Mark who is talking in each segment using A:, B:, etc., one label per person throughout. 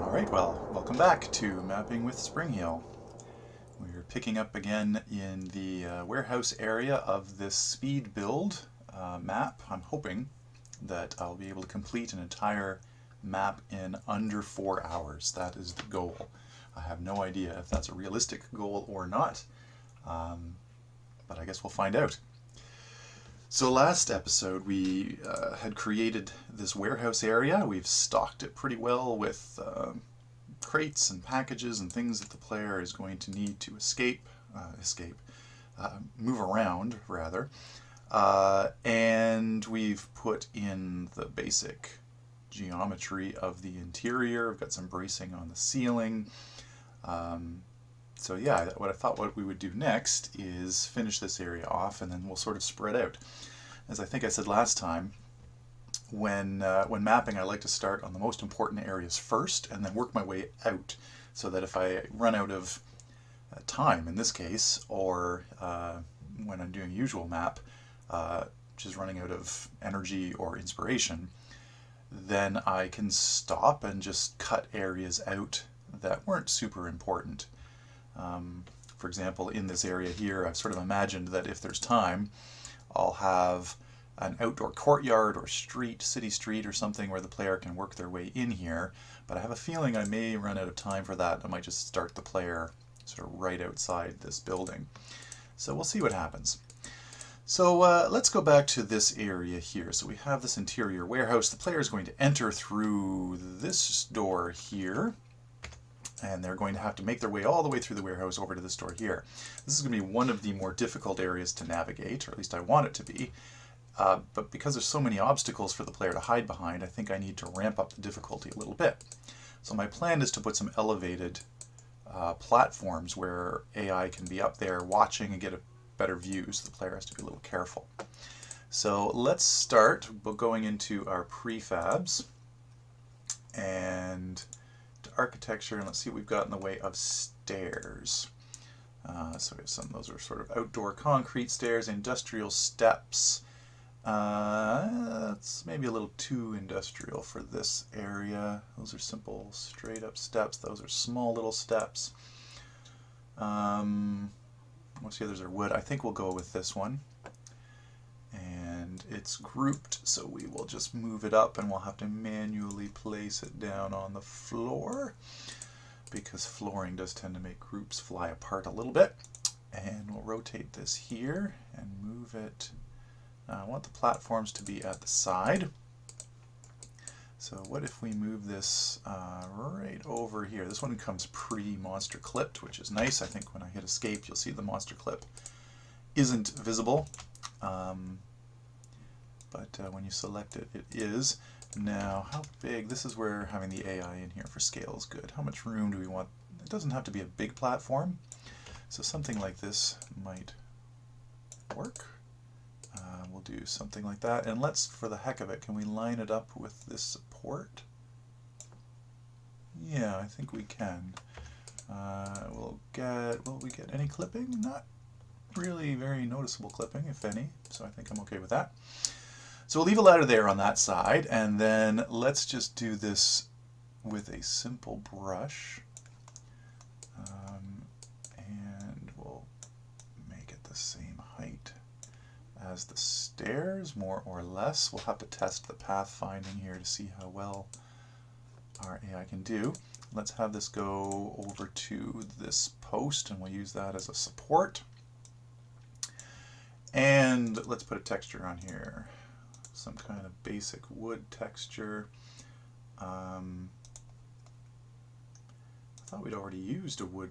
A: Alright, well, welcome back to Mapping with Springheel. We're picking up again in the warehouse area of this speed build map. I'm hoping that I'll be able to complete an entire map in under 4 hours. That is the goal. I have no idea if that's a realistic goal or not, but I guess we'll find out. So last episode we had created this warehouse area. We've stocked it pretty well with crates and packages and things that the player is going to need to move around rather. And we've put in the basic geometry of the interior. We've got some bracing on the ceiling. So yeah, what we would do next is finish this area off, and then we'll sort of spread out. As I think I said last time, when mapping, I like to start on the most important areas first, and then work my way out, so that if I run out of time, in this case, or when I'm doing a usual map, just running out of energy or inspiration, then I can stop and just cut areas out that weren't super important. For example, in this area here, I've sort of imagined that if there's time, I'll have an outdoor courtyard or city street or something where the player can work their way in here, but I have a feeling I may run out of time for that. I might just start the player sort of right outside this building. So we'll see what happens. So let's go back to this area here. So we have this interior warehouse. The player is going to enter through this door here, and they're going to have to make their way all the way through the warehouse over to this door here. This is going to be one of the more difficult areas to navigate, or at least I want it to be. But because there's so many obstacles for the player to hide behind, I think I need to ramp up the difficulty a little bit. So my plan is to put some elevated platforms where AI can be up there watching and get a better view, so the player has to be a little careful. So let's start by going into our prefabs and to architecture, and let's see what we've got in the way of stairs. So we have those are sort of outdoor concrete stairs, industrial steps. That's maybe a little too industrial for this area. Those are simple, straight up steps. Those are small little steps. Most of the others are wood. I think we'll go with this one. And it's grouped, so we will just move it up, and we'll have to manually place it down on the floor, because flooring does tend to make groups fly apart a little bit. And we'll rotate this here and move it. I want the platforms to be at the side. So what if we move this right over here? This one comes pre-monster clipped, which is nice. I think when I hit escape, you'll see the monster clip isn't visible. But when you select it, it is. Now, how big? This is where having the AI in here for scale is good. How much room do we want? It doesn't have to be a big platform, so something like this might work. We'll do something like that, and let's, for the heck of it, can we line it up with this support? Yeah, I think we can. Will we get any clipping? Not really very noticeable clipping, if any, so I think I'm okay with that. So we'll leave a ladder there on that side, and then let's just do this with a simple brush, and we'll make it the same height as the stairs, more or less. We'll have to test the path finding here to see how well our AI can do. Let's have this go over to this post, and we'll use that as a support. And let's put a texture on here. Some kind of basic wood texture. I thought we'd already used a wood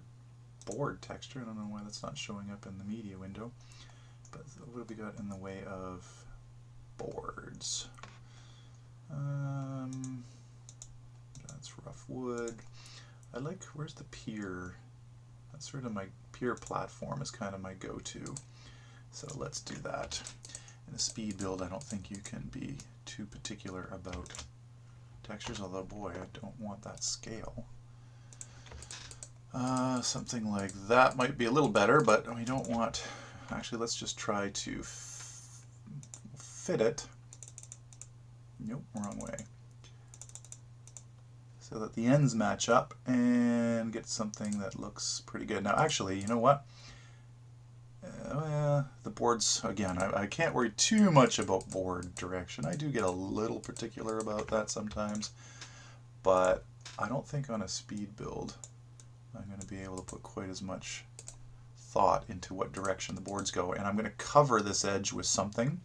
A: board texture. I don't know why that's not showing up in the media window. But what have we got in the way of boards? That's rough wood. I like, where's the pier? That's sort of my pier platform is kind of my go-to. So let's do that. In a speed build, I don't think you can be too particular about textures, although boy, I don't want that scale. Something like that might be a little better, but we don't want, actually let's just try to fit it. Nope, wrong way. so that the ends match up and get something that looks pretty good. Now actually, you know what? The boards, again, I can't worry too much about board direction. I do get a little particular about that sometimes, but I don't think on a speed build I'm going to be able to put quite as much thought into what direction the boards go. And I'm going to cover this edge with something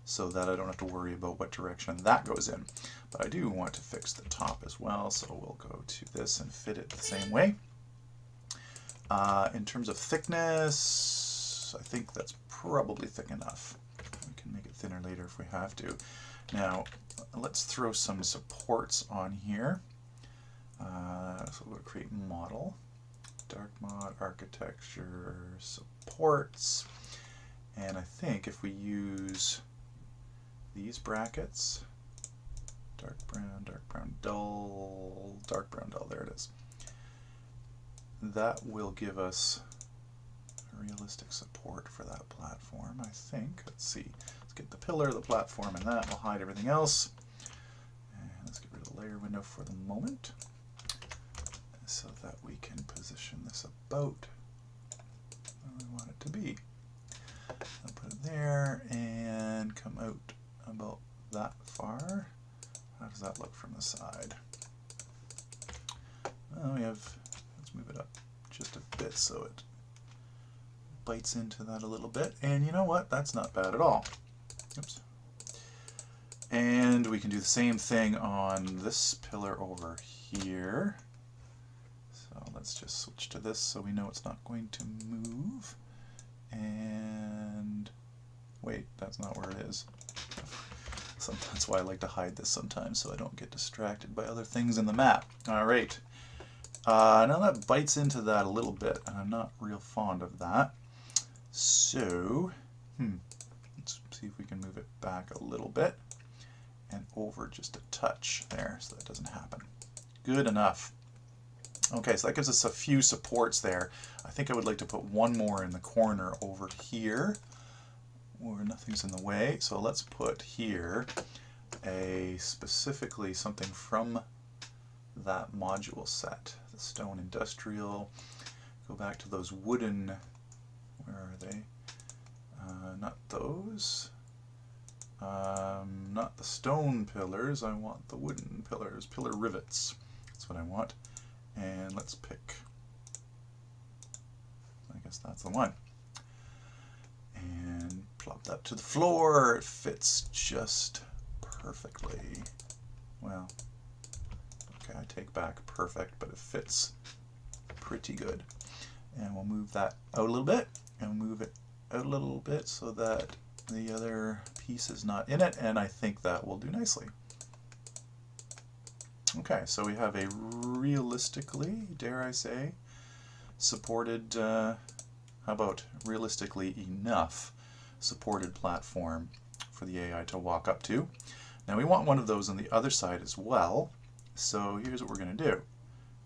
A: so that I don't have to worry about what direction that goes in. But I do want to fix the top as well, so we'll go to this and fit it the same way. In terms of thickness, I think that's probably thick enough. We can make it thinner later if we have to. Now, let's throw some supports on here. So we'll create model, dark mod, architecture, supports, and I think if we use these brackets, dark brown, dull, dark brown, dull, there it is, that will give us realistic support for that platform, I think. Let's see, let's get the pillar, the platform, and that will hide everything else. And let's get rid of the layer window for the moment, so that we can position this about where we want it to be. I'll put it there and come out about that far. How does that look from the side? Well, let's move it up just a bit so it bites into that a little bit. And you know what? That's not bad at all. Oops. And we can do the same thing on this pillar over here. So let's just switch to this so we know it's not going to move. And wait, that's not where it is. That's why I like to hide this sometimes so I don't get distracted by other things in the map. Alright, now that bites into that a little bit, and I'm not real fond of that. So, let's see if we can move it back a little bit and over just a touch there so that doesn't happen. Good enough. Okay, so that gives us a few supports there. I think I would like to put one more in the corner over here where nothing's in the way. So let's put here specifically something from that module set, the stone industrial. Go back to those wooden, where are they? Not those. Not the stone pillars, I want the wooden pillars, pillar rivets. That's what I want. And let's pick, I guess that's the one. And plop that to the floor. It fits just perfectly. Well, okay, I take back perfect, but it fits pretty good. And we'll move that out a little bit, and move it out a little bit so that the other piece is not in it, and I think that will do nicely. Okay, so we have a realistically, dare I say, supported, how about realistically enough supported platform for the AI to walk up to. Now we want one of those on the other side as well, so here's what we're going to do.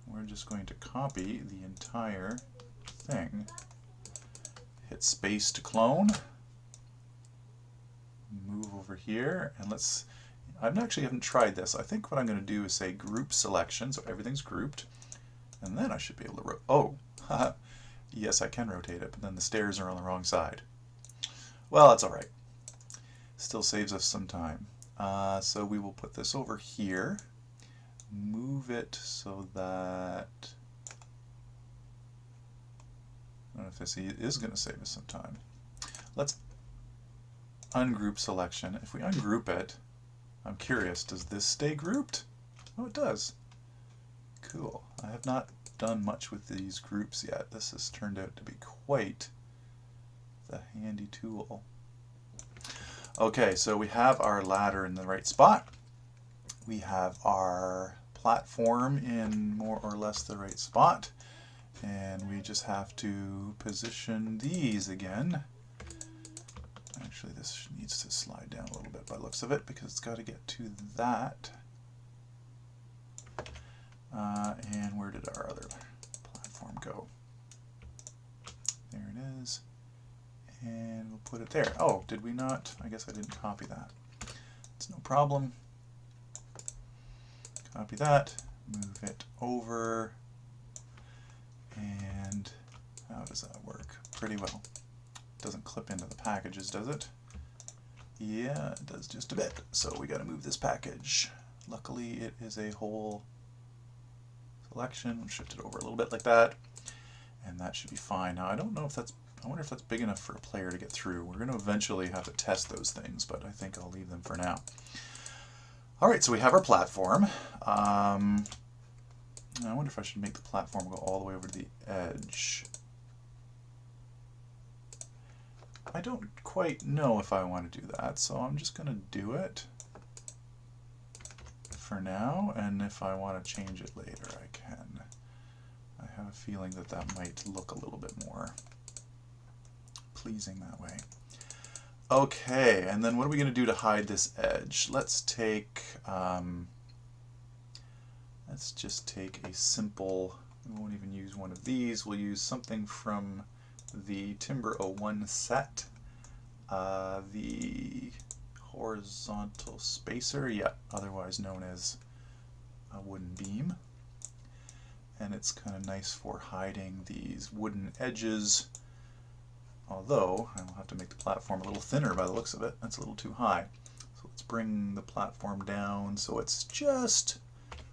A: We're just going to copy the entire thing, hit space to clone, move over here, and let's, I actually haven't tried this. I think what I'm going to do is say group selection, so everything's grouped, and then I should be able to oh, yes, I can rotate it, but then the stairs are on the wrong side. Well, that's alright. Still saves us some time. So we will put this over here, move it so that, I don't know if this is going to save us some time. Let's ungroup selection. If we ungroup it, I'm curious, does this stay grouped? Oh, it does. Cool. I have not done much with these groups yet. This has turned out to be quite the handy tool. Okay, so we have our ladder in the right spot. We have our platform in more or less the right spot. And we just have to position these again. Actually, this needs to slide down a little bit by the looks of it because it's got to get to that. And where did our other platform go? There it is. And we'll put it there. Oh, did we not? I guess I didn't copy that. It's no problem. Copy that. Move it over, and how does that work? Pretty well. Doesn't clip into the packages, does it? Yeah, it does just a bit. So we got to move this package. Luckily, it is a whole selection. We'll shift it over a little bit like that, and that should be fine. Now, I don't know if that's, I wonder if that's big enough for a player to get through. We're going to eventually have to test those things, but I think I'll leave them for now. All right, so we have our platform. I wonder if I should make the platform go all the way over to the edge. I don't quite know if I want to do that, so I'm just going to do it for now, and if I want to change it later, I can. I have a feeling that that might look a little bit more pleasing that way. Okay, and then what are we going to do to hide this edge? Let's take, let's just take a simple, we won't even use one of these, we'll use something from the Timber 01 set, the horizontal spacer, yeah, otherwise known as a wooden beam. And it's kind of nice for hiding these wooden edges, although I will have to make the platform a little thinner by the looks of it. That's a little too high. So let's bring the platform down so it's just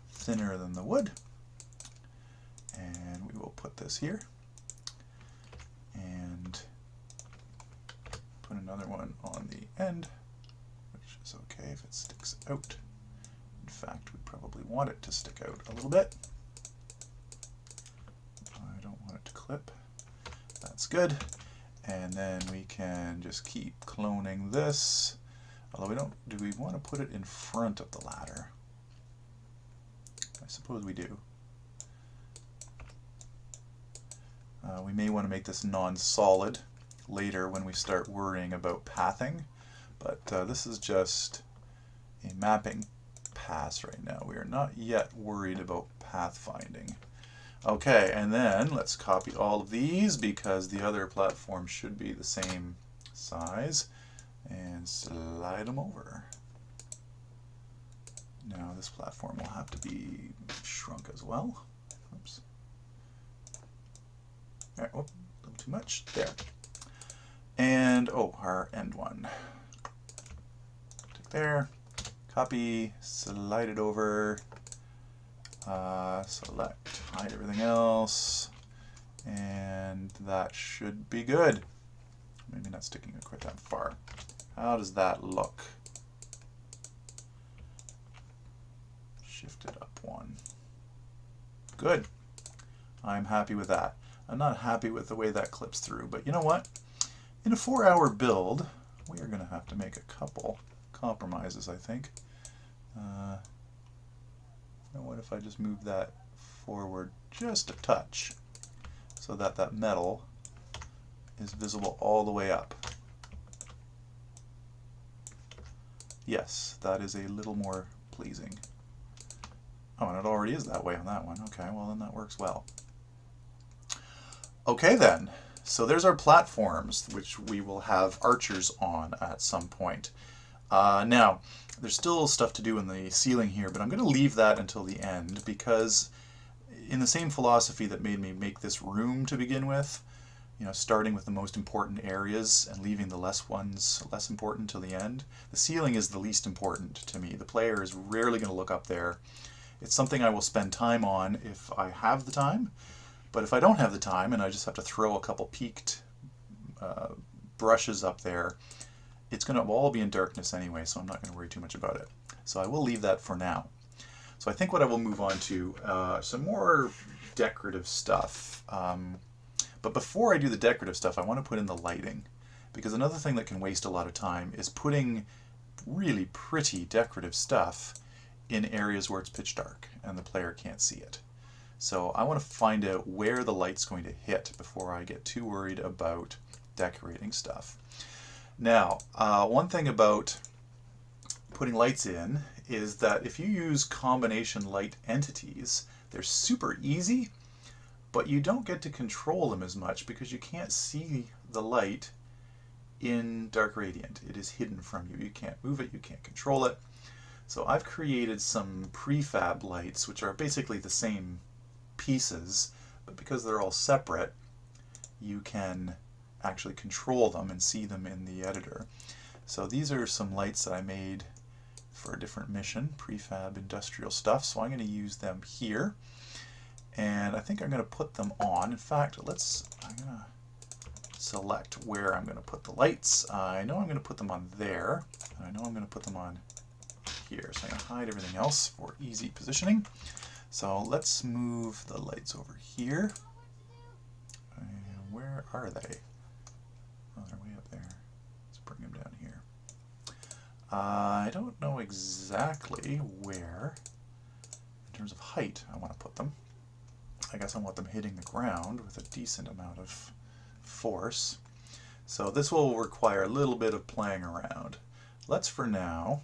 A: thinner than the wood. And we will put this here. And put another one on the end, which is okay if it sticks out. In fact, we probably want it to stick out a little bit. I don't want it to clip. That's good. And then we can just keep cloning this. Although we don't, do we want to put it in front of the ladder? I suppose we do. We may want to make this non-solid later when we start worrying about pathing, but this is just a mapping pass right now. We are not yet worried about path finding. Okay, and then let's copy all of these because the other platform should be the same size, and slide them over. Now this platform will have to be shrunk as well. Oops. All right, whoop, a little too much. There. And, oh, our end one. Take there, copy, slide it over, select, hide everything else, and that should be good. Maybe not sticking it quite that far. How does that look? Shift it up one. Good. I'm happy with that. I'm not happy with the way that clips through, but you know what? In a 4-hour build, we are going to have to make a couple compromises, I think. What if I just move that forward just a touch so that that metal is visible all the way up? Yes, that is a little more pleasing. Oh, and it already is that way on that one. Okay, well then that works well. Okay then, so there's our platforms, which we will have archers on at some point. Now, there's still stuff to do in the ceiling here, but I'm going to leave that until the end because in the same philosophy that made me make this room to begin with, you know, starting with the most important areas and leaving the less important till the end, the ceiling is the least important to me. The player is rarely going to look up there. It's something I will spend time on if I have the time. But if I don't have the time and I just have to throw a couple peaked brushes up there, it's going to all be in darkness anyway, so I'm not going to worry too much about it. So I will leave that for now. So I think what I will move on to some more decorative stuff. But before I do the decorative stuff, I want to put in the lighting. Because another thing that can waste a lot of time is putting really pretty decorative stuff in areas where it's pitch dark and the player can't see it. So I want to find out where the light's going to hit before I get too worried about decorating stuff. Now, one thing about putting lights in is that if you use combination light entities, they're super easy, but you don't get to control them as much because you can't see the light in Dark Radiant. It is hidden from you. You can't move it, you can't control it. So I've created some prefab lights, which are basically the same pieces, but because they're all separate, you can actually control them and see them in the editor. So these are some lights that I made for a different mission, prefab industrial stuff, so I'm going to use them here. And I think I'm going to put them on. In fact, I'm going to select where I'm going to put the lights. I know I'm going to put them on there, and I know I'm going to put them on here. So I'm going to hide everything else for easy positioning. So let's move the lights over here. And where are they? Oh, they're way up there. Let's bring them down here. I don't know exactly where, in terms of height, I want to put them. I guess I want them hitting the ground with a decent amount of force. So this will require a little bit of playing around. Let's, for now,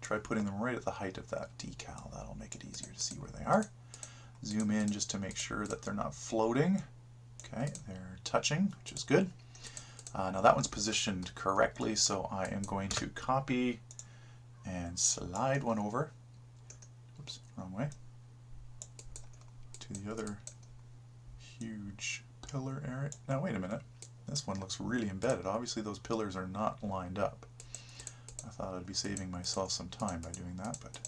A: try putting them right at the height of that decal. That'll make it easier to see where they are. Zoom in just to make sure that they're not floating. Okay, they're touching, which is good. Now that one's positioned correctly, so I am going to copy and slide one over. Oops, wrong way. To the other huge pillar area. Now wait a minute. This one looks really embedded. Obviously those pillars are not lined up. I thought I'd be saving myself some time by doing that, but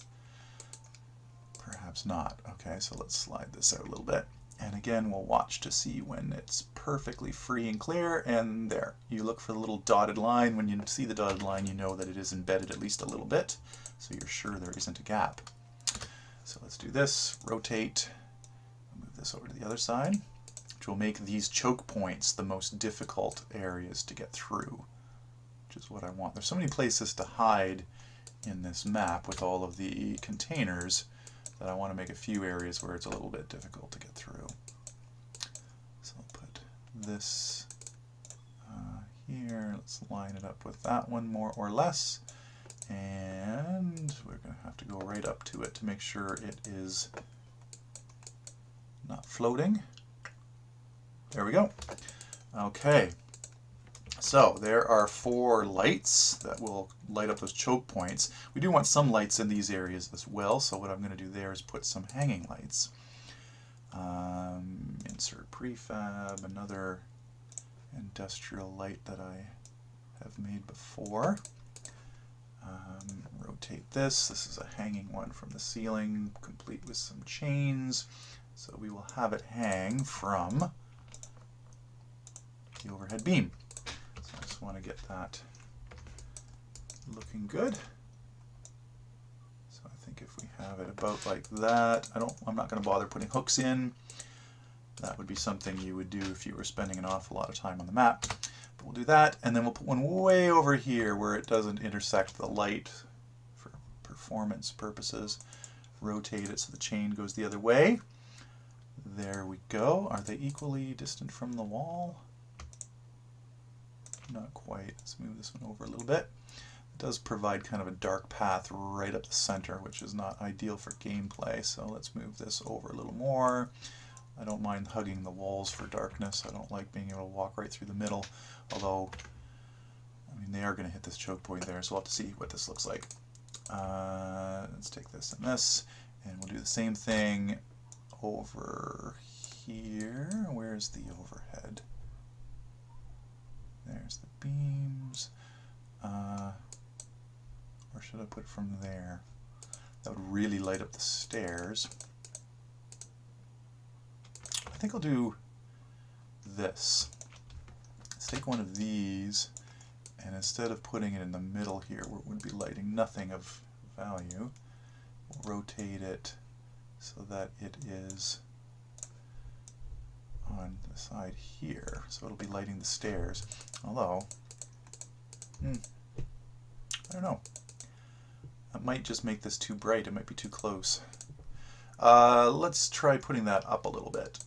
A: perhaps not. Okay, so let's slide this out a little bit. And again, we'll watch to see when it's perfectly free and clear, and there. You look for the little dotted line. When you see the dotted line, you know that it is embedded at least a little bit, so you're sure there isn't a gap. So let's do this, rotate, move this over to the other side, which will make these choke points the most difficult areas to get through, which is what I want. There's so many places to hide in this map with all of the containers that I want to make a few areas where it's a little bit difficult to get through. So I'll put this here. Let's line it up with that one more or less. And we're going to have to go right up to it to make sure it is not floating. There we go. Okay. So there are 4 lights that will light up those choke points. We do want some lights in these areas as well, so what I'm going to do there is put some hanging lights. Insert prefab, another industrial light that I have made before. Rotate this. This is a hanging one from the ceiling, complete with some chains. So we will have it hang from the overhead beam. So I just want to get that looking good. So I think if we have it about like that, I'm not going to bother putting hooks in. That would be something you would do if you were spending an awful lot of time on the map. But we'll do that, and then we'll put one way over here where it doesn't intersect the light for performance purposes. Rotate it so the chain goes the other way. There we go. Are they equally distant from the wall? Not quite. Let's move this one over a little bit. It does provide kind of a dark path right up the center, which is not ideal for gameplay, so let's move this over a little more. I don't mind hugging the walls for darkness. I don't like being able to walk right through the middle, although, I mean, they are going to hit this choke point there, so we'll have to see what this looks like. Let's take this and this, and we'll do the same thing over here. Where's the overhead? There's the beams. Or should I put it from there? That would really light up the stairs. I think I'll do this. Let's take one of these, and instead of putting it in the middle here where it would be lighting nothing of value, we'll rotate it so that it is on the side here, so it'll be lighting the stairs. Although, I don't know. That might just make this too bright. It might be too close. Let's try putting that up a little bit.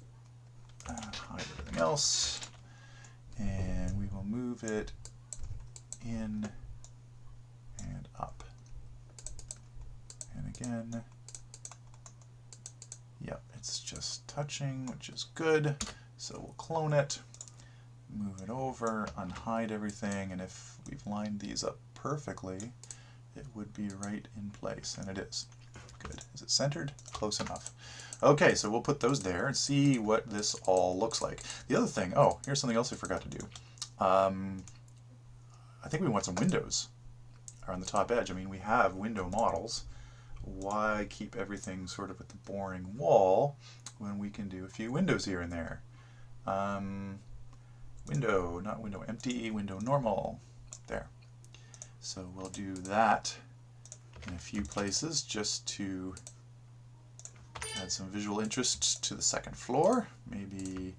A: Hide everything else, and we will move it in and up. And again, yep, it's just touching, which is good. So we'll clone it, move it over, unhide everything, and if we've lined these up perfectly, it would be right in place, and it is. Good. Is it centered? Close enough. Okay, so we'll put those there and see what this all looks like. The other thing, oh, here's something else I forgot to do. I think we want some windows on the top edge. I mean, we have window models. Why keep everything sort of at the boring wall when we can do a few windows here and there? Window, not window empty, window normal. There. So we'll do that in a few places just to add some visual interest to the second floor. Maybe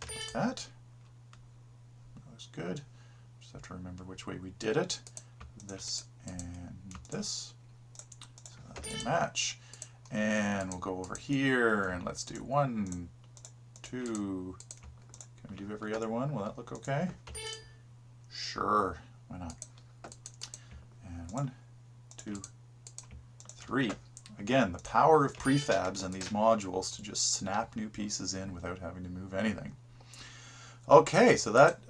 A: like that. That looks good. Just have to remember which way we did it. This and this. So that they match. And we'll go over here and let's do 1, 2. Can we do every other one? Will that look okay? Sure. Why not? And 1, 2, 3. Again, the power of prefabs and these modules to just snap new pieces in without having to move anything. Okay, so that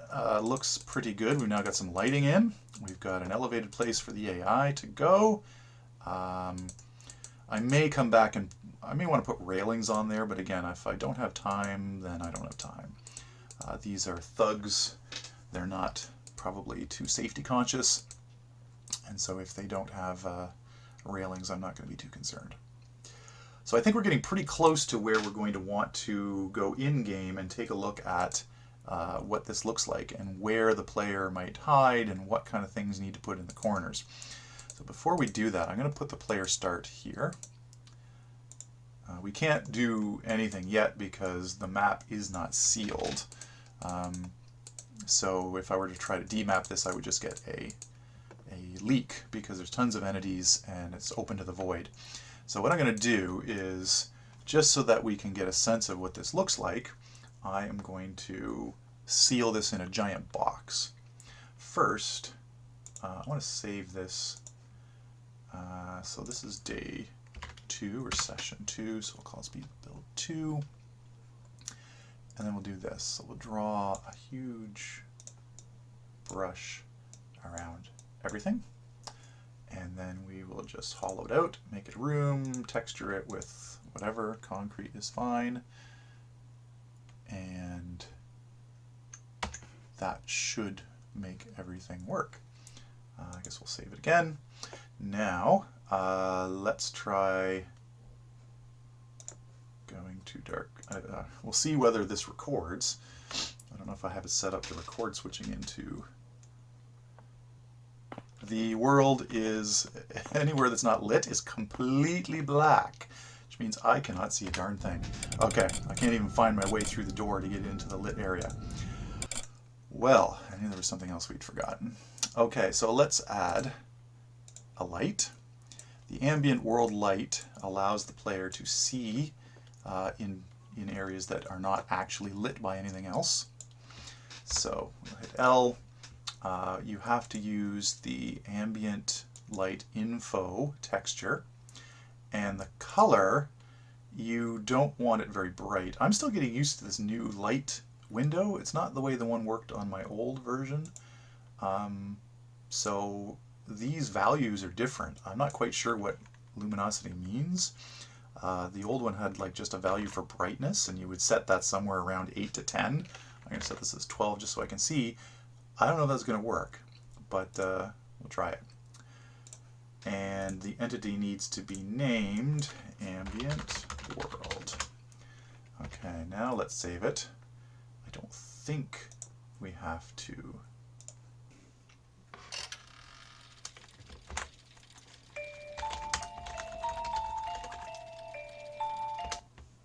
A: looks pretty good. We've now got some lighting in. We've got an elevated place for the AI to go. I may come back and I may want to put railings on there, but again, if I don't have time, then I don't have time. These are thugs. They're not probably too safety conscious, and so if they don't have railings, I'm not going to be too concerned. So I think we're getting pretty close to where we're going to want to go in-game and take a look at what this looks like and where the player might hide and what kind of things need to put in the corners. So before we do that, I'm going to put the player start here. We can't do anything yet because the map is not sealed. So if I were to try to demap this, I would just get a leak because there's tons of entities and it's open to the void. So what I'm going to do is, just so that we can get a sense of what this looks like, I am going to seal this in a giant box. First, I want to save this. So this is day 2 or session 2, so we'll call this build 2. And then we'll do this. So we'll draw a huge brush around everything. And then we will just hollow it out, make it room, texture it with whatever. Concrete is fine. And that should make everything work. I guess we'll save it again. Now, let's try going too dark. We'll see whether this records. I don't know if I have it set up to record switching into. The world is, anywhere that's not lit is completely black, which means I cannot see a darn thing. Okay, I can't even find my way through the door to get into the lit area. Well, I knew there was something else we'd forgotten. Okay, so let's add a light. The ambient world light allows the player to see in areas that are not actually lit by anything else. So we'll hit L. You have to use the ambient light info texture, and the color, you don't want it very bright. I'm still getting used to this new light window. It's not the way the one worked on my old version. So these values are different. I'm not quite sure what luminosity means. The old one had like just a value for brightness, and you would set that somewhere around 8 to 10. I'm going to set this as 12 just so I can see. I don't know if that's going to work, but we'll try it. And the entity needs to be named ambient world. Okay, now let's save it. I don't think we have to.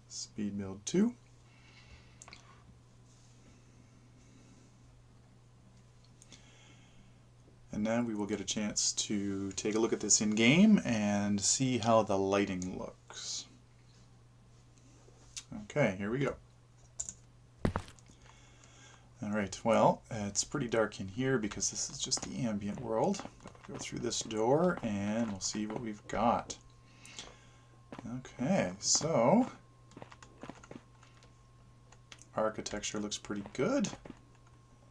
A: Speed build 2. And now we will get a chance to take a look at this in game and see how the lighting looks. Okay, here we go. Alright, well, it's pretty dark in here because this is just the ambient world. We'll go through this door and we'll see what we've got. Okay, so architecture looks pretty good.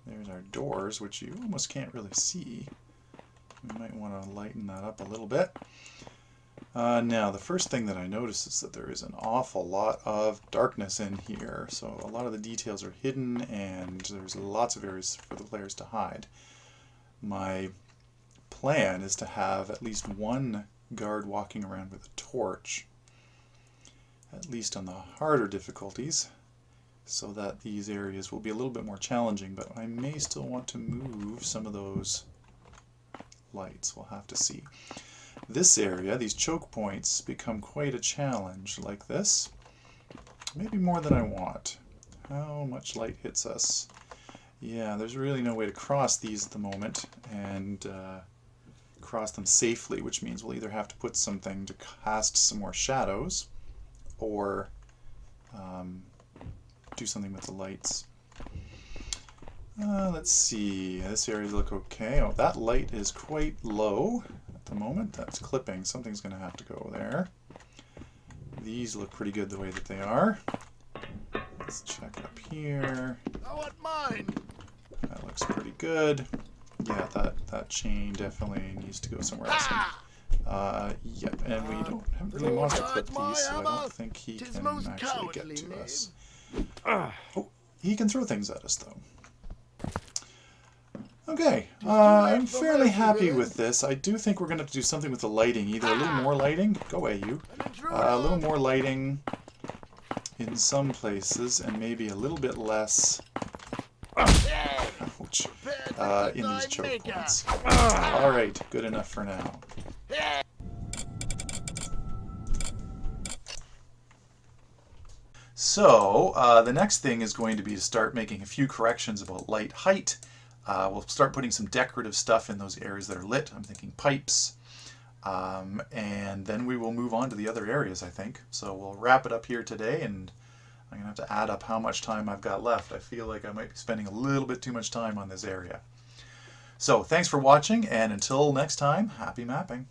A: There's our doors, which you almost can't really see. We might want to lighten that up a little bit. Now, the first thing that I notice is that there is an awful lot of darkness in here. So a lot of the details are hidden, and there's lots of areas for the players to hide. My plan is to have at least one guard walking around with a torch, at least on the harder difficulties, so that these areas will be a little bit more challenging, but I may still want to move some of those lights. We'll have to see. This area, these choke points, become quite a challenge, like this. Maybe more than I want. How much light hits us? Yeah, there's really no way to cross these at the moment, and cross them safely, which means we'll either have to put something to cast some more shadows, or do something with the lights. Let's see, this area look okay. Oh, that light is quite low at the moment. That's clipping. Something's going to have to go there. These look pretty good the way that they are. Let's check up here.
B: I want mine.
A: That looks pretty good. Yeah, that chain definitely needs to go somewhere else. Yep, and we don't really want to clip these, so I don't think he can actually get to us. Oh, he can throw things at us, though. Okay, I'm fairly happy with this. I do think we're going to have to do something with the lighting. Either a little more lighting, go away you, a little more lighting in some places, and maybe a little bit less ouch, in these choke points. Alright, good enough for now. So, the next thing is going to be to start making a few corrections about light height. We'll start putting some decorative stuff in those areas that are lit. I'm thinking pipes. And then we will move on to the other areas, I think. So we'll wrap it up here today, and I'm going to have to add up how much time I've got left. I feel like I might be spending a little bit too much time on this area. So thanks for watching, and until next time, happy mapping.